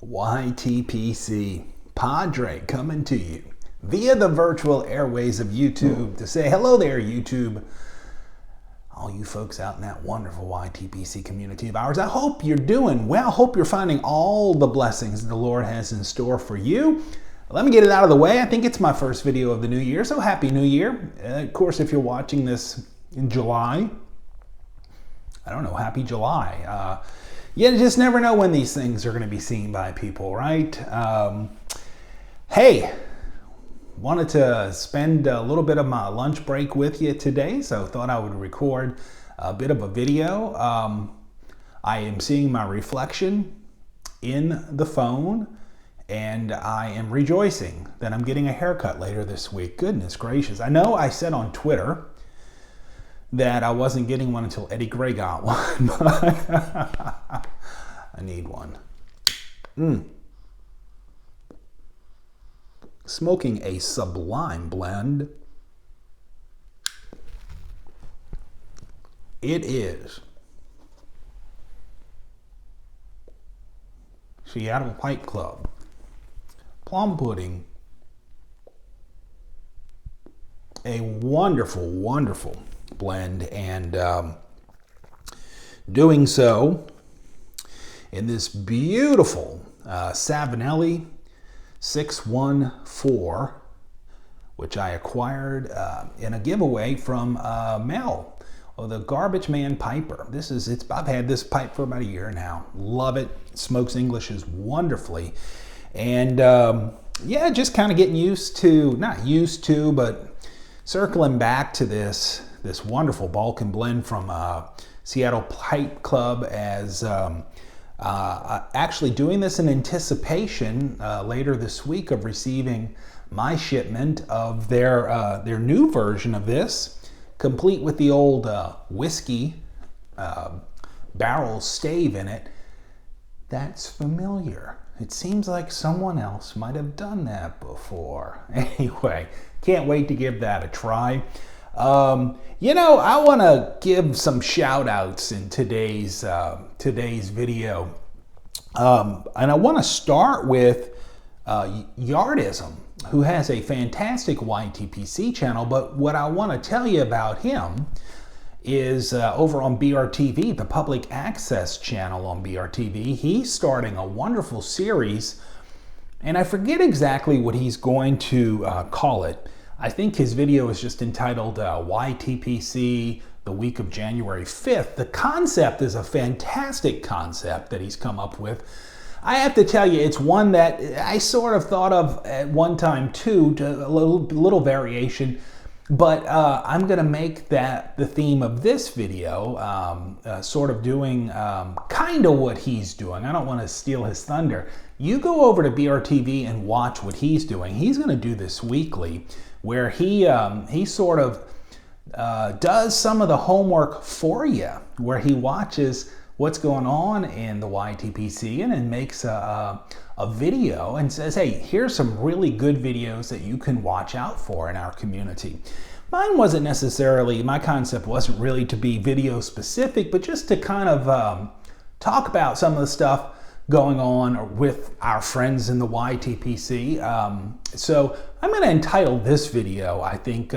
YTPC, Padre coming to you via the virtual airways of YouTube to say hello there, YouTube. All you folks out in that wonderful YTPC community of ours, I hope you're doing well. I hope you're finding all the blessings the Lord has in store for you. Let me get it out of the way. I think it's my first video of the new year, so Happy New Year. Of course, if you're watching this in July, I don't know, Happy July. You just never know when these things are going to be seen by people, right? Hey, wanted to spend a little bit of my lunch break with you today, so thought I would record a bit of a video. I am seeing my reflection in the phone, and I am rejoicing that I'm getting a haircut later this week. Goodness gracious. I know I said on Twitter that I wasn't getting one until Eddie Gray got one, but I need one. Smoking a sublime blend. It is Seattle Pipe Club Plum Pudding. A wonderful, wonderful blend, and doing so in this beautiful Savinelli 614, which I acquired in a giveaway from Mel, the Garbage Man Piper. I've had this pipe for about a year now. Love it. Smokes Englishes wonderfully, and yeah, just kind of getting but circling back to this wonderful Balkan blend from Seattle Pipe Club, as actually doing this in anticipation later this week of receiving my shipment of their new version of this, complete with the old whiskey barrel stave in it. That's familiar. It seems like someone else might have done that before. Anyway, can't wait to give that a try. You know, I want to give some shout outs in today's video. And I want to start with Yardism, who has a fantastic YTPC channel. But what I want to tell you about him is over on BRTV, the public access channel on BRTV. He's starting a wonderful series, and I forget exactly what he's going to call it. I think his video is just entitled YTPC, the week of January 5th. The concept is a fantastic concept that he's come up with. I have to tell you, it's one that I sort of thought of at one time too, a little variation, but I'm going to make that the theme of this video, sort of doing kind of what he's doing. I don't want to steal his thunder. You go over to BRTV and watch what he's doing. He's going to do this weekly, where he sort of does some of the homework for you, where he watches what's going on in the YTPC and then makes a video and says, hey, here's some really good videos that you can watch out for in our community. Mine wasn't necessarily, my concept wasn't really to be video specific, but just to kind of talk about some of the stuff going on with our friends in the YTPC. So I'm going to entitle this video, I think,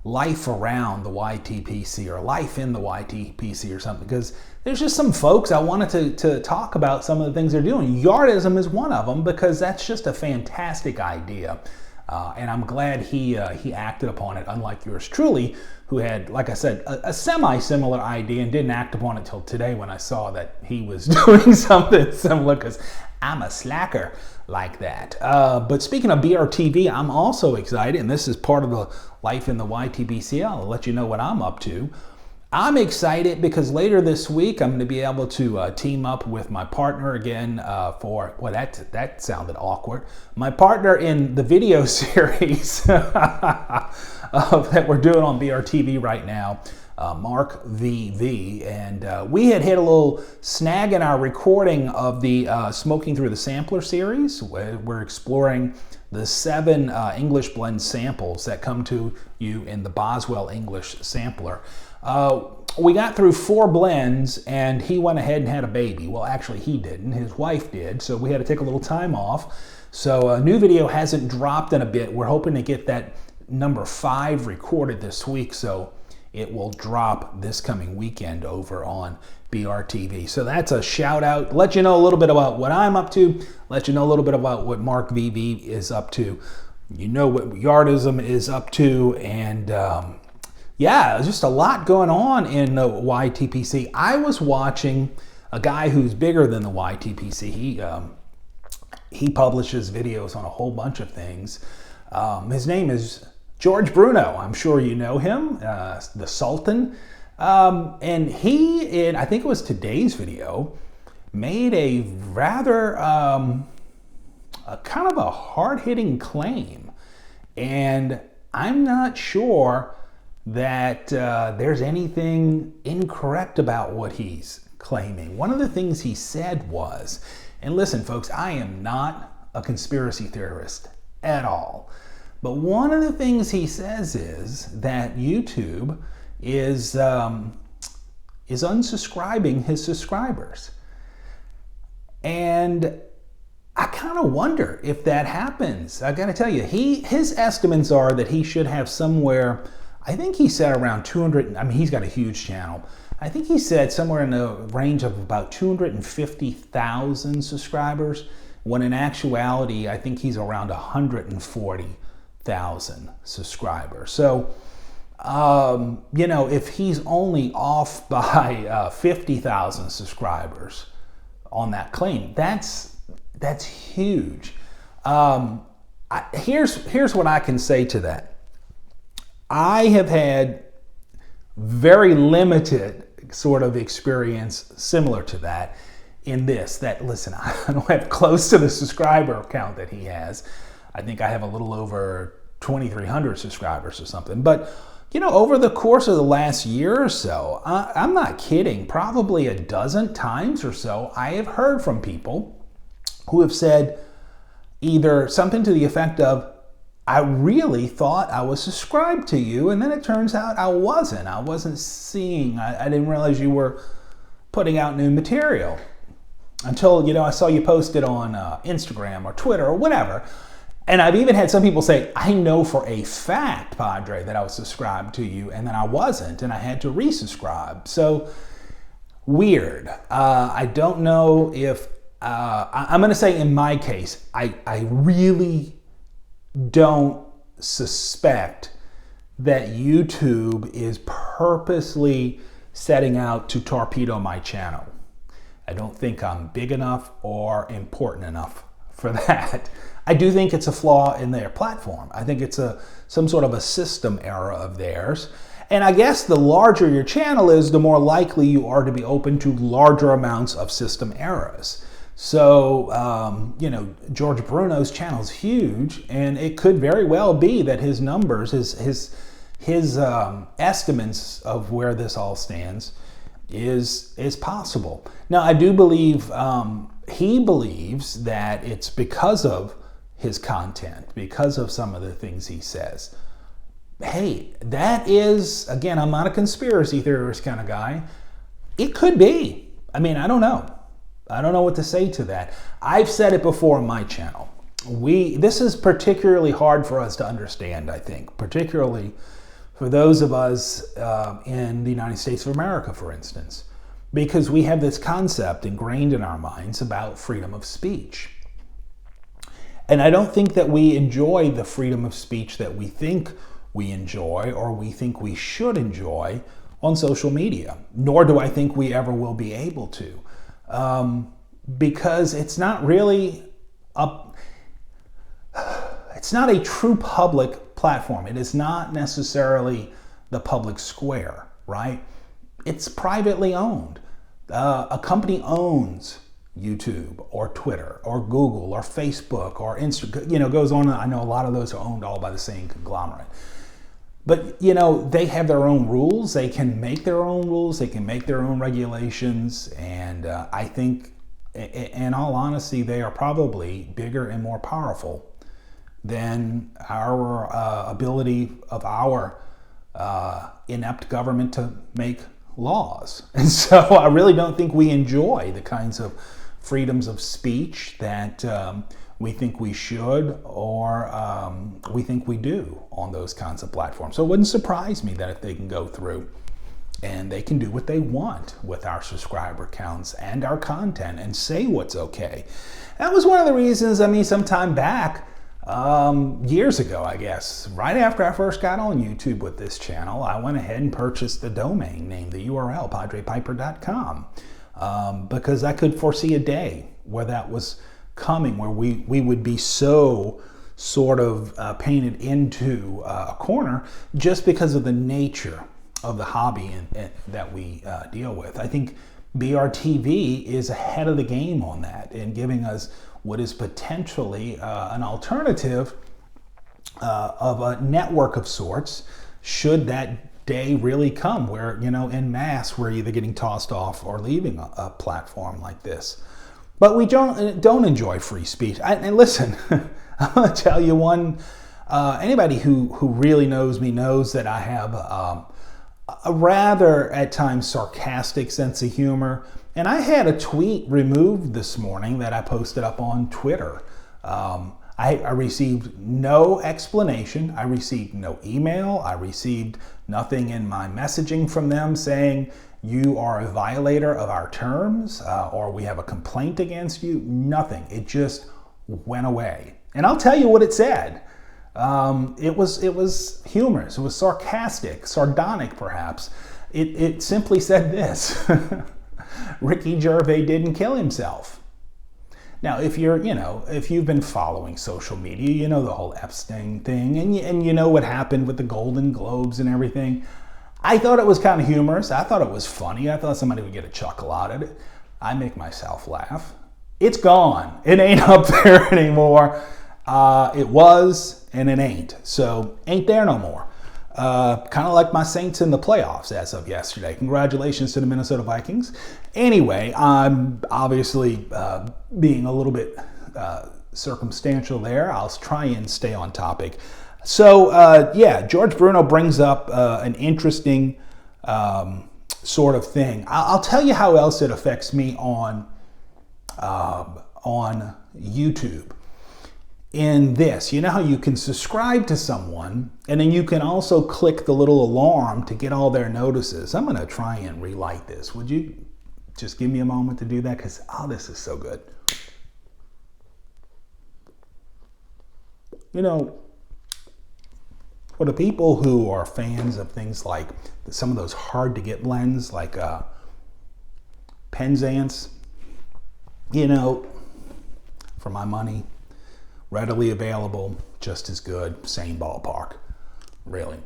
Life Around the YTPC, or Life in the YTPC or something, because there's just some folks I wanted to talk about some of the things they're doing. Yardism is one of them, because that's just a fantastic idea. And I'm glad he acted upon it, unlike yours truly, who had, like I said, a semi-similar idea and didn't act upon it till today when I saw that he was doing something similar, because I'm a slacker like that. But speaking of BRTV, I'm also excited, and this is part of the Life in the YTPC. I'll let you know what I'm up to. I'm excited because later this week I'm going to be able to team up with my partner again for, well, that sounded awkward. My partner in the video series that we're doing on BRTV right now, Mark VV, and we had hit a little snag in our recording of the Smoking Through the Sampler series. We're exploring the 7 English blend samples that come to you in the Boswell English Sampler. we got through 4 blends and he went ahead and had a baby. Well, actually he didn't, his wife did, so we had to take a little time off. So a new video hasn't dropped in a bit. We're hoping to get that number 5 recorded this week, so it will drop this coming weekend over on BRTV. So that's a shout out. Let you know a little bit about what I'm up to. Let you know a little bit about what Mark VV is up to. You know what Yardism is up to. And yeah, just a lot going on in the YTPC. I was watching a guy who's bigger than the YTPC. He publishes videos on a whole bunch of things. His name is George Bruno. I'm sure you know him, the Sultan. And he, in I think it was today's video, made a rather kind of a hard-hitting claim. And I'm not sure that there's anything incorrect about what he's claiming. One of the things he said was, and listen folks, I am not a conspiracy theorist at all, but one of the things he says is that YouTube is unsubscribing his subscribers. And I kind of wonder if that happens. I gotta tell you, his estimates are that he should have somewhere, I think he said around 200, I mean, he's got a huge channel. I think he said somewhere in the range of about 250,000 subscribers, when in actuality, I think he's around 140,000 subscribers. So, you know, if he's only off by 50,000 subscribers on that claim, that's huge. Here's what I can say to that. I have had very limited sort of experience similar to that in this, that listen, I don't have close to the subscriber count that he has. I think I have a little over 2,300 subscribers or something. But, you know, over the course of the last year or so, I'm not kidding, probably a dozen times or so, I have heard from people who have said either something to the effect of, I really thought I was subscribed to you, and then it turns out I wasn't. I wasn't seeing, I didn't realize you were putting out new material until, you know, I saw you posted on Instagram or Twitter or whatever. And I've even had some people say, I know for a fact, Padre, that I was subscribed to you, and then I wasn't, and I had to resubscribe. So, weird. I don't know if, I'm going to say in my case, I really don't suspect that YouTube is purposely setting out to torpedo my channel. I don't think I'm big enough or important enough for that. I do think it's a flaw in their platform. I think it's some sort of a system error of theirs. And I guess the larger your channel is, the more likely you are to be open to larger amounts of system errors. So, you know, George Bruno's channel is huge, and it could very well be that his numbers, his estimates of where this all stands is possible. Now, I do believe he believes that it's because of his content, because of some of the things he says. Hey, that is, again, I'm not a conspiracy theorist kind of guy. It could be. I mean, I don't know. I don't know what to say to that. I've said it before on my channel. This is particularly hard for us to understand, I think, particularly for those of us in the United States of America, for instance, because we have this concept ingrained in our minds about freedom of speech. And I don't think that we enjoy the freedom of speech that we think we enjoy or we think we should enjoy on social media, nor do I think we ever will be able to. Because it's not really it's not a true public platform. It is not necessarily the public square, right? It's privately owned. A company owns YouTube or Twitter or Google or Facebook or Instagram, you know, goes on. I know a lot of those are owned all by the same conglomerate. But, you know, they have their own rules. They can make their own rules. They can make their own regulations. And I think, in all honesty, they are probably bigger and more powerful than our ability of our inept government to make laws. And so I really don't think we enjoy the kinds of freedoms of speech that we think we should, or we think we do on those kinds of platforms. So it wouldn't surprise me that if they can go through and they can do what they want with our subscriber counts and our content and say what's okay. That was one of the reasons, some time back, years ago, I guess, right after I first got on YouTube with this channel, I went ahead and purchased the domain name, the URL, padrepiper.com, because I could foresee a day where that was coming, where we would be so sort of painted into a corner just because of the nature of the hobby that we deal with. I think BRTV is ahead of the game on that and giving us what is potentially an alternative of a network of sorts, should that day really come where, en masse, we're either getting tossed off or leaving a platform like this. But we don't enjoy free speech. And listen, I'm going to tell you one, anybody who really knows me knows that I have a rather, at times, sarcastic sense of humor. And I had a tweet removed this morning that I posted up on Twitter. I received no explanation. I received no email. I received nothing in my messaging from them saying, you are a violator of our terms, or we have a complaint against you. Nothing. It just went away. And I'll tell you what it said. It was humorous. It was sarcastic, sardonic, perhaps. It simply said this: Ricky Gervais didn't kill himself. Now, if you've been following social media, you know the whole Epstein thing, and you know what happened with the Golden Globes and everything. I thought it was kind of humorous. I thought it was funny. I thought somebody would get a chuckle out of it. I make myself laugh. It's gone. It ain't up there anymore. It was, and it ain't. So, ain't there no more. Kind of like my Saints in the playoffs as of yesterday. Congratulations to the Minnesota Vikings. Anyway, I'm obviously being a little bit circumstantial there. I'll try and stay on topic. So, George Bruno brings up an interesting sort of thing. I'll tell you how else it affects me on YouTube. In this, you know how you can subscribe to someone and then you can also click the little alarm to get all their notices. I'm going to try and relight this. Would you just give me a moment to do that? Because, this is so good. For the people who are fans of things like some of those hard to get blends, like Penzance, for my money, readily available, just as good, same ballpark, really.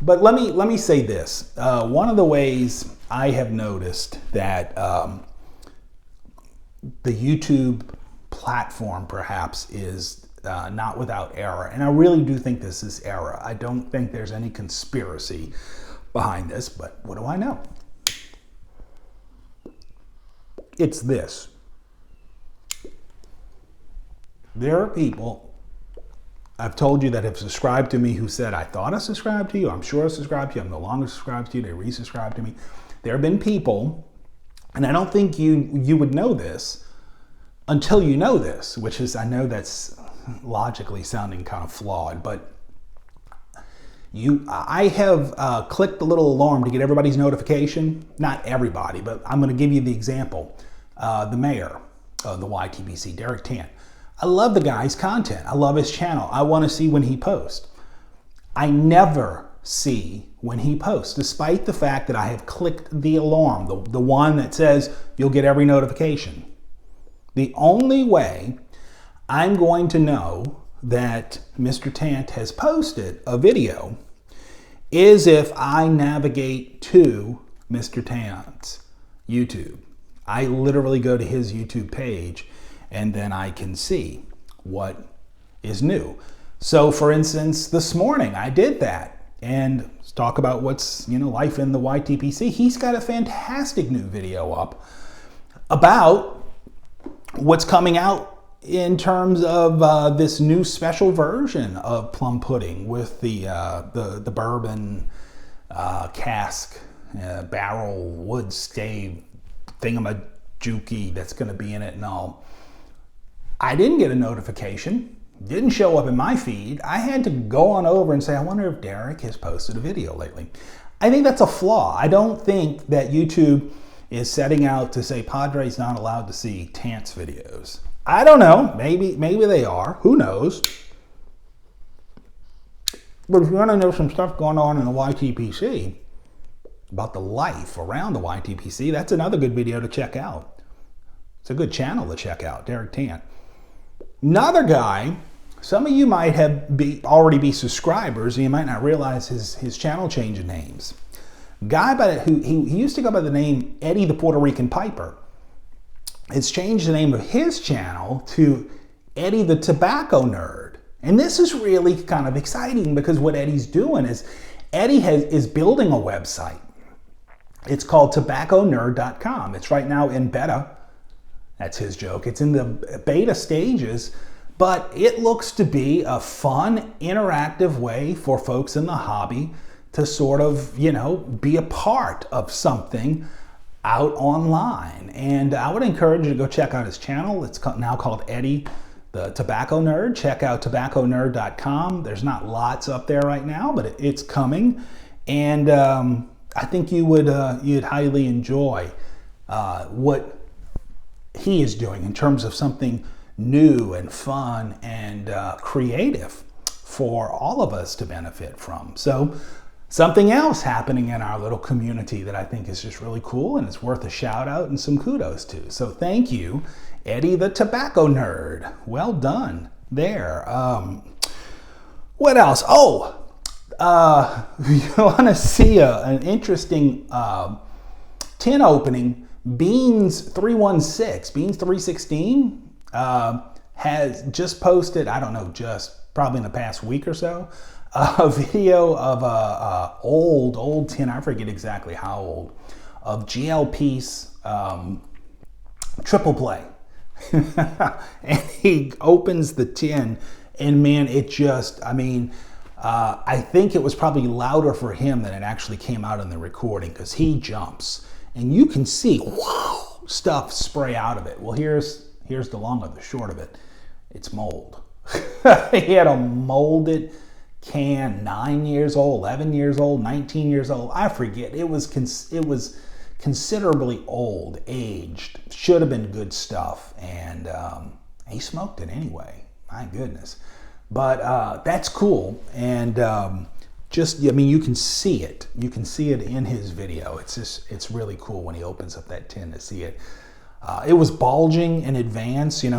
But let me say this. One of the ways I have noticed that the YouTube platform perhaps is not without error, and I really do think this is error. I don't think there's any conspiracy behind this, but what do I know? It's this. There are people, I've told you, that have subscribed to me who said, I thought I subscribed to you, I'm sure I subscribed to you, I'm no longer subscribed to you, they resubscribed to me. There have been people, and I don't think you would know this until you know this, which is, I know that's logically sounding kind of flawed, but I have clicked the little alarm to get everybody's notification. Not everybody, but I'm going to give you the example. The mayor of the YTPC, Derek Tant. I love the guy's content. I love his channel. I want to see when he posts. I never see when he posts, despite the fact that I have clicked the alarm, the one that says you'll get every notification. The only way I'm going to know that Mr. Tant has posted a video is if I navigate to Mr. Tant's YouTube. I literally go to his YouTube page and then I can see what is new. So for instance, this morning I did that, and let's talk about what's, life in the YTPC. He's got a fantastic new video up about what's coming out in terms of this new special version of Plum pudding with the bourbon cask, barrel, wood stave, thingamajookie that's going to be in it and all. I didn't get a notification. Didn't show up in my feed. I had to go on over and say, I wonder if Derek has posted a video lately. I think that's a flaw. I don't think that YouTube is setting out to say Padre's not allowed to see Tance videos. I don't know. Maybe they are. Who knows? But if you want to know some stuff going on in the YTPC, about the life around the YTPC, that's another good video to check out. It's a good channel to check out, Derek Tant. Another guy, some of you might have already be subscribers, and you might not realize his channel changing names. Guy he used to go by the name Eddie the Puerto Rican Piper. It's changed the name of his channel to Eddie the Tobacco Nerd. And this is really kind of exciting because what Eddie's doing is Eddie is building a website. It's called tobacconerd.com. It's right now in beta. That's his joke. It's in the beta stages, but it looks to be a fun, interactive way for folks in the hobby to sort of, be a part of something out online. And I would encourage you to go check out his channel. It's now called Eddie the Tobacco Nerd. Check out tobacconerd.com. There's not lots up there right now, but it's coming. And I think you'd highly enjoy what he is doing in terms of something new and fun and creative for all of us to benefit from. So something else happening in our little community that I think is just really cool and it's worth a shout out and some kudos to. So thank you, Eddie the Tobacco Nerd. Well done there. What else? Oh, you want to see an interesting tin opening? Beans 316 has just posted, I don't know, just probably in the past week or so, a video of a old tin, I forget exactly how old, of GLP's triple play. And he opens the tin and man, it just, I think it was probably louder for him than it actually came out in the recording because he jumps and you can see stuff spray out of it. Well, here's the long of the short of it. It's mold. He had a molded can, 9 years old, 11 years old, 19 years old. I forget. It was considerably old, aged. Should have been good stuff. And he smoked it anyway. My goodness. But that's cool. And you can see it. You can see it in his video. It's really cool when he opens up that tin to see it. It was bulging in advance. He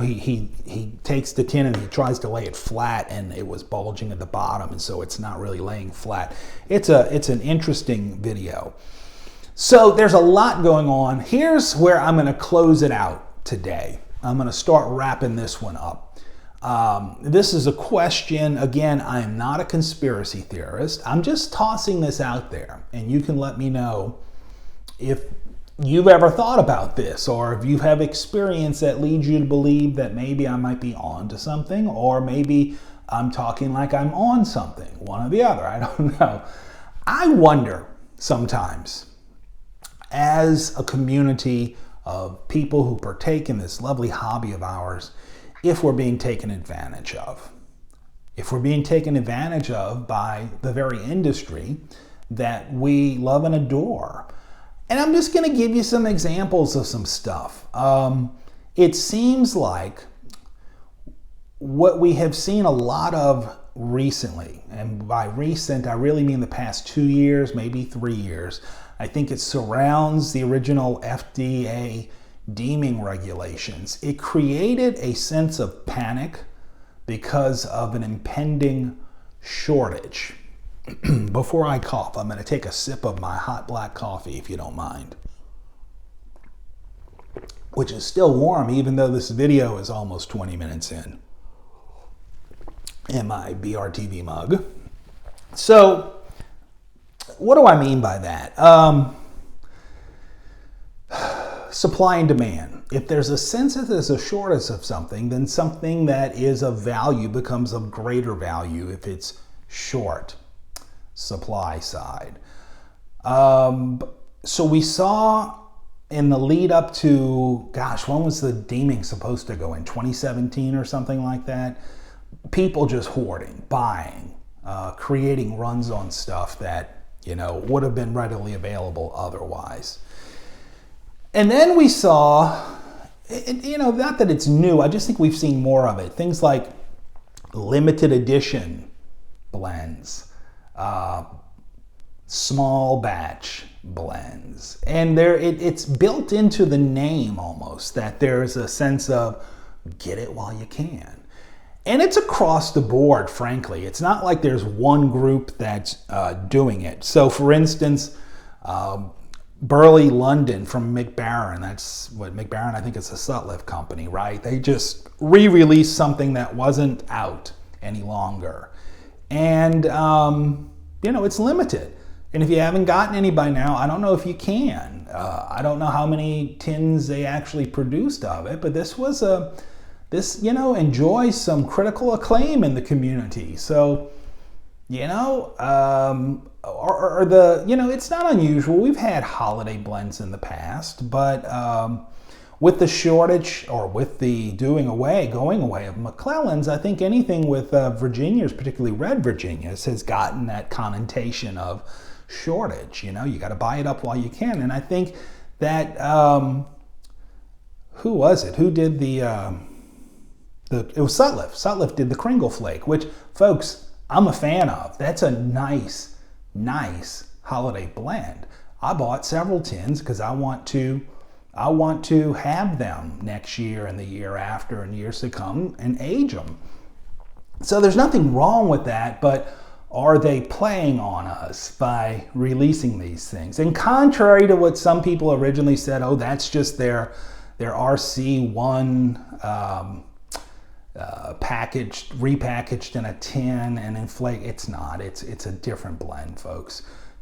takes the tin and he tries to lay it flat, and it was bulging at the bottom, and so it's not really laying flat. It's an interesting video. So there's a lot going on. Here's where I'm going to close it out today. I'm going to start wrapping this one up. This is a question. Again, I am not a conspiracy theorist. I'm just tossing this out there, and you can let me know if you've ever thought about this, or if you have experience that leads you to believe that maybe I might be on to something, or maybe I'm talking like I'm on something, one or the other. I don't know. I wonder sometimes, as a community of people who partake in this lovely hobby of ours, if we're being taken advantage of. If we're being taken advantage of by the very industry that we love and adore. And I'm just going to give you some examples of some stuff. It seems like what we have seen a lot of recently, and by recent, I really mean the past 2 years, maybe 3 years. I think it surrounds the original FDA deeming regulations. It created a sense of panic because of an impending shortage. Before I cough, I'm going to take a sip of my hot black coffee, if you don't mind, which is still warm even though this video is almost 20 minutes in my BRTV mug. So what do I mean by that? Supply and demand. If there's a sense that there's a shortage of something, then something that is of value becomes of greater value if it's short. Supply side. So we saw in the lead up to, gosh, when was the deeming supposed to go in? 2017 or something like that? People just hoarding, buying, creating runs on stuff that, would have been readily available otherwise. And then we saw, not that it's new, I just think we've seen more of it. Things like limited edition blends, small batch blends. And it's built into the name almost that there's a sense of get it while you can. And it's across the board, frankly. It's not like there's one group that's doing it. So for instance, Burley London from McBaron, that's what McBaron, I think it's a Sutliff company, right? They just re-released something that wasn't out any longer. And, it's limited. And if you haven't gotten any by now, I don't know if you can. I don't know how many tins they actually produced of it, but this enjoys some critical acclaim in the community. So, it's not unusual. We've had holiday blends in the past, but with the shortage or with the going away of McClellan's, I think anything with Virginias, particularly red Virginias, has gotten that connotation of shortage. You got to buy it up while you can. And I think that, who was it? Who did it was Sutliff. Sutliff did the Kringle Flake, which, folks, I'm a fan of. That's a nice holiday blend. I bought several tins because I want to have them next year and the year after and years to come and age them. So there's nothing wrong with that, but are they playing on us by releasing these things? And contrary to what some people originally said, that's just their RC1 repackaged in a tin and inflate. It's not. It's a different blend, folks.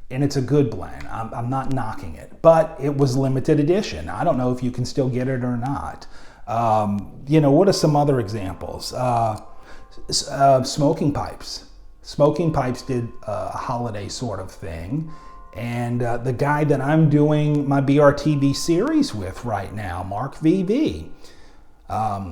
And it's a good blend. I'm not knocking it. But it was limited edition. I don't know if you can still get it or not. What are some other examples? Smoking pipes. Smoking Pipes did a holiday sort of thing. And the guy that I'm doing my BRTB series with right now, Mark VV,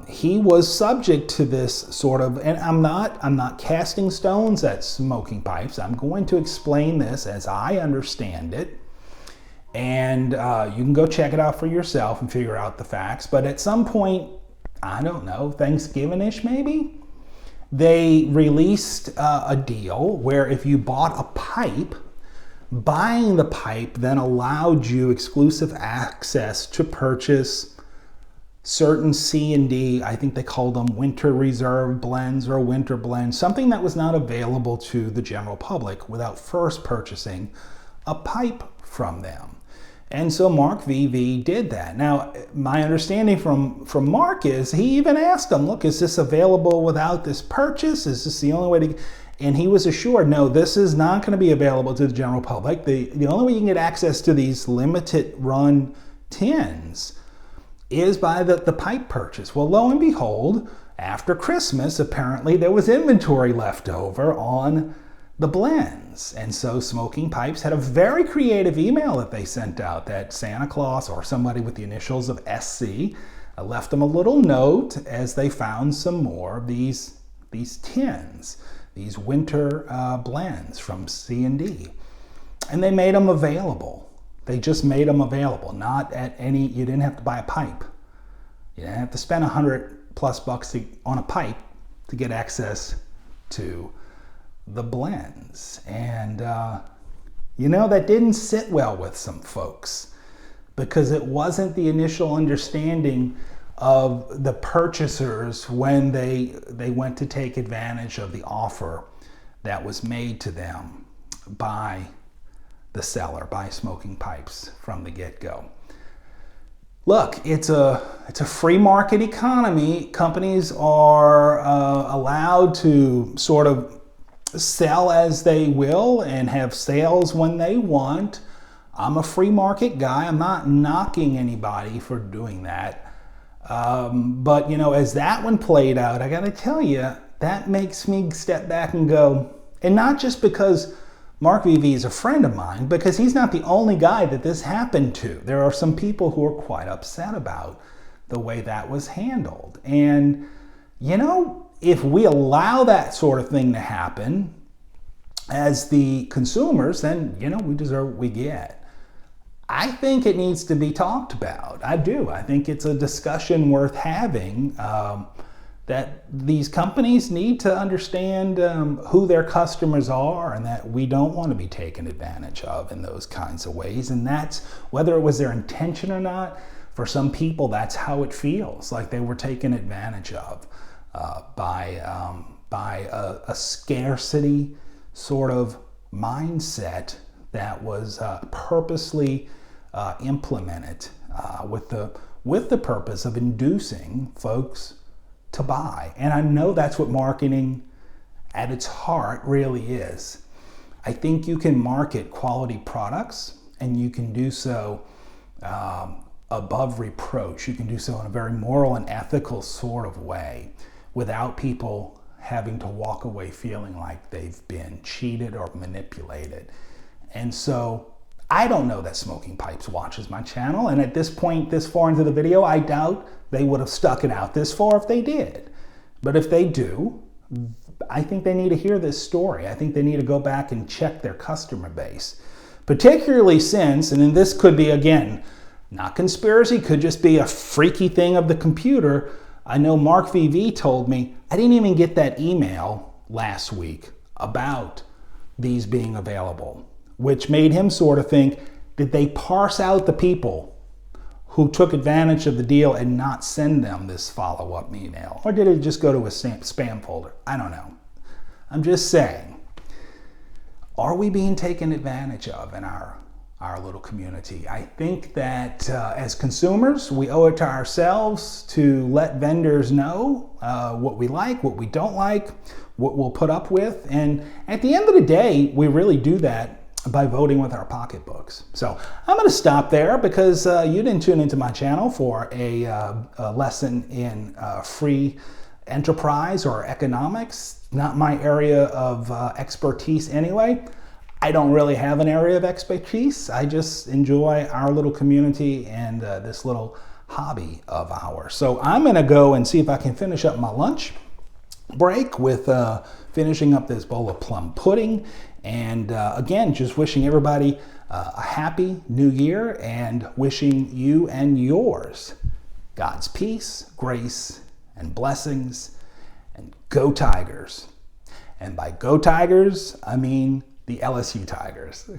he was subject to this sort of, and I'm not casting stones at Smoking Pipes. I'm going to explain this as I understand it. And you can go check it out for yourself and figure out the facts. But at some point, I don't know, Thanksgiving-ish maybe, they released a deal where if you bought a pipe, buying the pipe then allowed you exclusive access to purchase certain C&D, I think they called them winter reserve blends or winter blends, something that was not available to the general public without first purchasing a pipe from them. And so Mark VV did that. Now, my understanding from Mark is he even asked them, look, is this available without this purchase? Is this the only way to... And he was assured, no, this is not going to be available to the general public. The only way you can get access to these limited run tins is by the pipe purchase. Well, lo and behold, after Christmas, apparently there was inventory left over on the blends. And so Smoking Pipes had a very creative email that they sent out that Santa Claus or somebody with the initials of SC left them a little note as they found some more of these tins, these winter blends from C&D. And they made them available. They just made them available, not at any, you didn't have to buy a pipe. You didn't have to spend $100+ on a pipe to get access to the blends. And, that didn't sit well with some folks because it wasn't the initial understanding of the purchasers when they went to take advantage of the offer that was made to them by the seller, by Smoking Pipes from the get-go. Look, it's a free market economy. Companies are allowed to sort of sell as they will and have sales when they want. I'm a free market guy. I'm not knocking anybody for doing that. But, as that one played out, I got to tell you, that makes me step back and go, and not just because Mark VV is a friend of mine because he's not the only guy that this happened to. There are some people who are quite upset about the way that was handled. And, you know, if we allow that sort of thing to happen as the consumers, then, you know, we deserve what we get. I think it needs to be talked about. I do. I think it's a discussion worth having, that these companies need to understand who their customers are and that we don't want to be taken advantage of in those kinds of ways. And that's, whether it was their intention or not, for some people, that's how it feels, like they were taken advantage of by a scarcity sort of mindset that was purposely implemented with the purpose of inducing folks to buy. And I know that's what marketing at its heart really is. I think you can market quality products and you can do so above reproach. You can do so in a very moral and ethical sort of way without people having to walk away feeling like they've been cheated or manipulated. And so I don't know that Smoking Pipes watches my channel, and at this point, this far into the video, I doubt they would have stuck it out this far if they did. But if they do, I think they need to hear this story. I think they need to go back and check their customer base. Particularly since, and then this could be, again, not conspiracy, could just be a freaky thing of the computer. I know Mark VV told me, I didn't even get that email last week about these being available, which made him sort of think, did they parse out the people who took advantage of the deal and not send them this follow-up email? Or did it just go to a spam folder? I don't know. I'm just saying, are we being taken advantage of in our little community? I think that as consumers, we owe it to ourselves to let vendors know what we like, what we don't like, what we'll put up with. And at the end of the day, we really do that by voting with our pocketbooks. So I'm going to stop there because you didn't tune into my channel for a lesson in free enterprise or economics. Not my area of expertise anyway. I don't really have an area of expertise. I just enjoy our little community and this little hobby of ours. So I'm going to go and see if I can finish up my lunch break with finishing up this bowl of plum pudding. And again, just wishing everybody a happy new year and wishing you and yours God's peace, grace, and blessings. And go Tigers. And by go Tigers, I mean the LSU Tigers.